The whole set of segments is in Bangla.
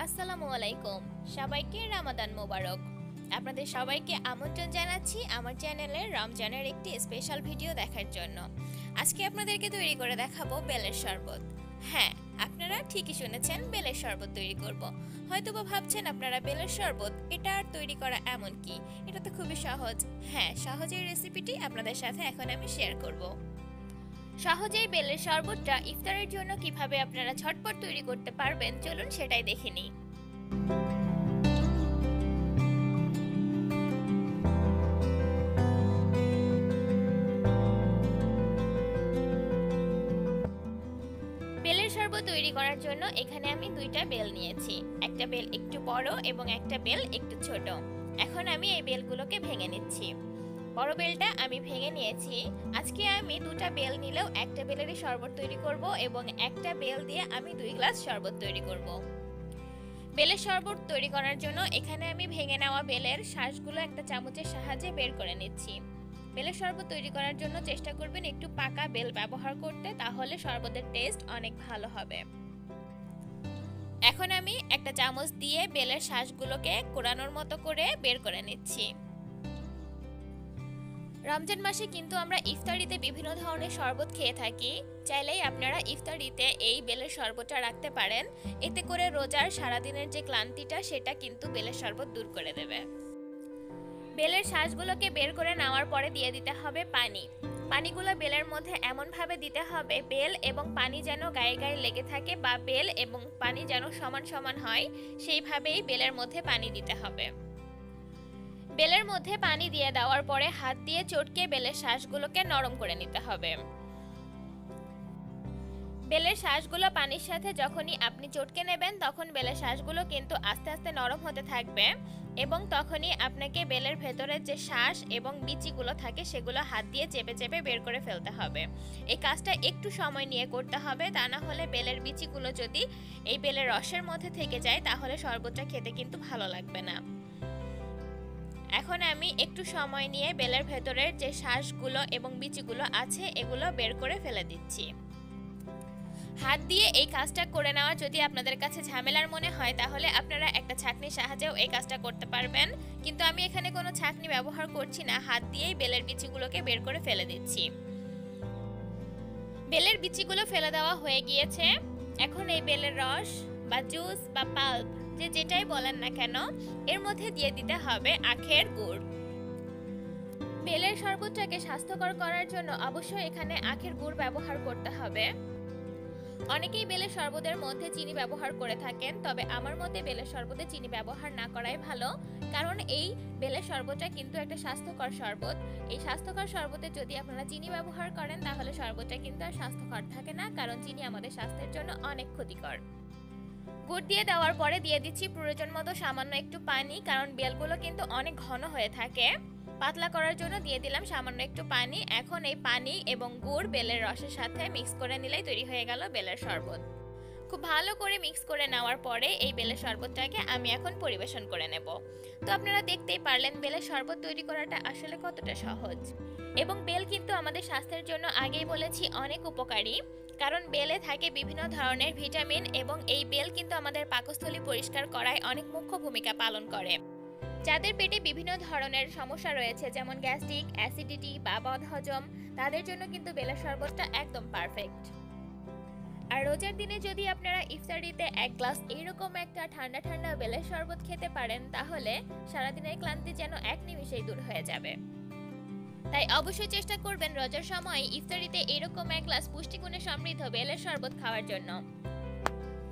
আসসালামু আলাইকুম, সবাইকে রমাদান মোবারক। আপনাদের সবাইকে আমন্ত্রণ জানাচ্ছি আমার চ্যানেলে রমজানের একটি স্পেশাল ভিডিও দেখার জন্য। আজকে আপনাদেরকে তৈরি করে দেখাবো বেলের শরবত। হ্যাঁ, আপনারা ঠিকই শুনেছেন, বেলের শরবত তৈরি করব। হয়তোবা ভাবছেন আপনারা বেলের শরবত এটা আর তৈরি করা এমন কি, এটা তো খুবই সহজ। হ্যাঁ, সহজেই রেসিপিটি আপনাদের সাথে এখন আমি শেয়ার করব। সহজেই বেলের শরবতটা ইফতারের জন্য কিভাবে আপনারা ঝটপট তৈরি করতে পারবেন, চলুন সেটাই দেখে নিই। বেলের শরবত তৈরি করার জন্য এখানে আমি দুইটা বেল নিয়েছি। একটা বেল একটু বড় এবং একটা বেল একটু ছোট। এখন আমি এই বেলগুলোকে ভেঙে নিচ্ছি। বড় বেলটা আমি ভেঙে নিয়েছি। আজকে আমি দুটা বেল নিলেও একটা বেলেরই শরবত তৈরি করব এবং একটা বেল দিয়ে আমি 2 গ্লাস শরবত তৈরি করব। বেলের শরবত তৈরি করার জন্য এখানে আমি ভেঙে নেওয়া বেলের শাঁসগুলো একটা চামচের সাহায্যে বের করে নিচ্ছি। বেলের শরবত তৈরি করার জন্য চেষ্টা করবেন একটু পাকা বেল ব্যবহার করতে, তাহলে শরবতের টেস্ট অনেক ভালো হবে। এখন আমি একটা চামচ দিয়ে বেলের শাঁসগুলোকে কোরানোর মতো করে বের করে নিচ্ছি। রমজান মাসে কিন্তু আমরা ইফতারিতে বিভিন্ন ধরনের শরবত খেয়ে থাকি। চাইলেই আপনারা ইফতারিতে এই বেলের শরবতটা রাখতে পারেন। এতে করে রোজার সারাদিনের যে ক্লান্তিটা সেটা কিন্তু বেলের শরবত দূর করে দেবে। বেলের শাঁসগুলোকে বের করে নেওয়ার পরে দিয়ে দিতে হবে পানি। পানিগুলো বেলের মধ্যে এমনভাবে দিতে হবে বেল এবং পানি যেন গায়ে গায়ে লেগে থাকে, বা বেল এবং পানি যেন সমান সমান হয়, সেইভাবেই বেলের মধ্যে পানি দিতে হবে। বেলের মধ্যে পানি দিয়ে দেওয়ার পরে হাত দিয়ে চটকে বেলের শাঁসগুলোকে নরম করে নিতে হবে। বেলের শাঁসগুলো পানির সাথে যখনই আপনি চটকে নেবেন তখন বেলের শাঁসগুলো কিন্তু আস্তে আস্তে নরম হতে থাকবে এবং তখনই আপনাকে বেলের ভেতরে যে শাঁস এবং বিচিগুলো থাকে সেগুলো হাত দিয়ে চেপে চেপে বের করে ফেলতে হবে। এই কাজটা একটু সময় নিয়ে করতে হবে, তা না হলে বেলের বিচিগুলো যদি এই বেলের রসের মধ্যে থেকে যায় তাহলে শরবতটা খেতে কিন্তু ভালো লাগবে না। এখন আমি একটু সময় নিয়ে বেলের ভেতরের যে শাঁসগুলো এবং বিচিগুলো আছে এগুলো বের করে ফেলে দিচ্ছি। হাত দিয়ে এই কাজটা করে নেওয়া যদি আপনাদের কাছে ঝামেলার মনে হয় তাহলে আপনারা একটা ছাঁকনির সাহায্যেও এই কাজটা করতে পারবেন, কিন্তু আমি এখানে কোনো ছাঁকনি ব্যবহার করছি না। হাত দিয়েই বেলের বিচিগুলোকে বের করে ফেলে দিচ্ছি। বেলের বিচিগুলো ফেলে দেওয়া হয়ে গিয়েছে। এখন এই বেলের রস বা জুস বা পাল্প যে যেটাই বলেন না কেন, এর মধ্যে দিয়ে দিতে হবে আখের গুড়। বেলের শরবতটাকে স্বাস্থ্যকর করার জন্য অবশ্যই এখানে আখের গুড় ব্যবহার করতে হবে। অনেকেই বেলের শরবতের মধ্যে চিনি ব্যবহার করে থাকেন, তবে আমার মতে বেলের শরবতে চিনি ব্যবহার না করাই ভালো, কারণ এই বেলের শরবতটা কিন্তু একটা স্বাস্থ্যকর শরবত। এই স্বাস্থ্যকর শরবতে যদি আপনারা চিনি ব্যবহার করেন তাহলে শরবতটা কিন্তু আর স্বাস্থ্যকর থাকে না, কারণ চিনি আমাদের স্বাস্থ্যের জন্য অনেক ক্ষতিকর। গুড় দিয়ে দেওয়ার পরে দিয়ে দিচ্ছি প্রয়োজন মতো সামান্য একটু পানি, কারণ বেলগুলো কিন্তু অনেক ঘন হয়ে থাকে। পাতলা করার জন্য দিয়ে দিলাম সামান্য একটু পানি। এখন এই পানি এবং গুড় বেলের রসের সাথে মিক্স করে নিলেই তৈরি হয়ে গেল বেলের শরবত। খুব ভালো করে মিক্স করে নেওয়ার পরে এই বেলের শরবতটাকে আমি এখন পরিবেশন করে নেব। তো আপনারা দেখতেই পারলেন বেলের শরবত তৈরি করাটা আসলে কতটা সহজ। এবং বেল কিন্তু আমাদের স্বাস্থ্যের জন্য আগেই বলেছি অনেক উপকারী, কারণ বেলে থাকে বিভিন্ন ধরনের ভিটামিন এবং এই বেল কিন্তু আমাদের পাকস্থলী পরিষ্কার করায় অনেক মুখ্য ভূমিকা পালন করে। যাদের পেটে বিভিন্ন ধরনের সমস্যা রয়েছে, যেমন গ্যাস্ট্রিক, অ্যাসিডিটি বা বদহজম, তাদের জন্য কিন্তু বেলের শরবতটা একদম পারফেক্ট। আর রোজার দিনে যদি আপনারা ইফতারিতে 1 গ্লাস এইরকম একটা ঠান্ডা ঠান্ডা বেলের শরবত খেতে পারেন তাহলে সারাদিনের ক্লান্তি যেন এক নিমিষেই দূর হয়ে যাবে। তাই অবশ্যই চেষ্টা করবেন রোজার সময় ইফতারিতে এরকম 1 গ্লাস পুষ্টিগুণে সমৃদ্ধ বেলের শরবত খাওয়ার জন্য।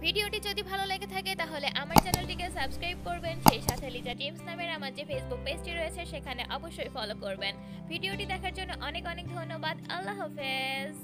ভিডিওটি যদি ভালো লেগে থাকে তাহলে আমার চ্যানেলটিকে সাবস্ক্রাইব করবেন, সেই সাথে লিজা টিমস নামের আমার যে ফেসবুক পেজটি রয়েছে সেখানে অবশ্যই ফলো করবেন। ভিডিওটি দেখার জন্য অনেক অনেক ধন্যবাদ। আল্লাহ হাফেজ।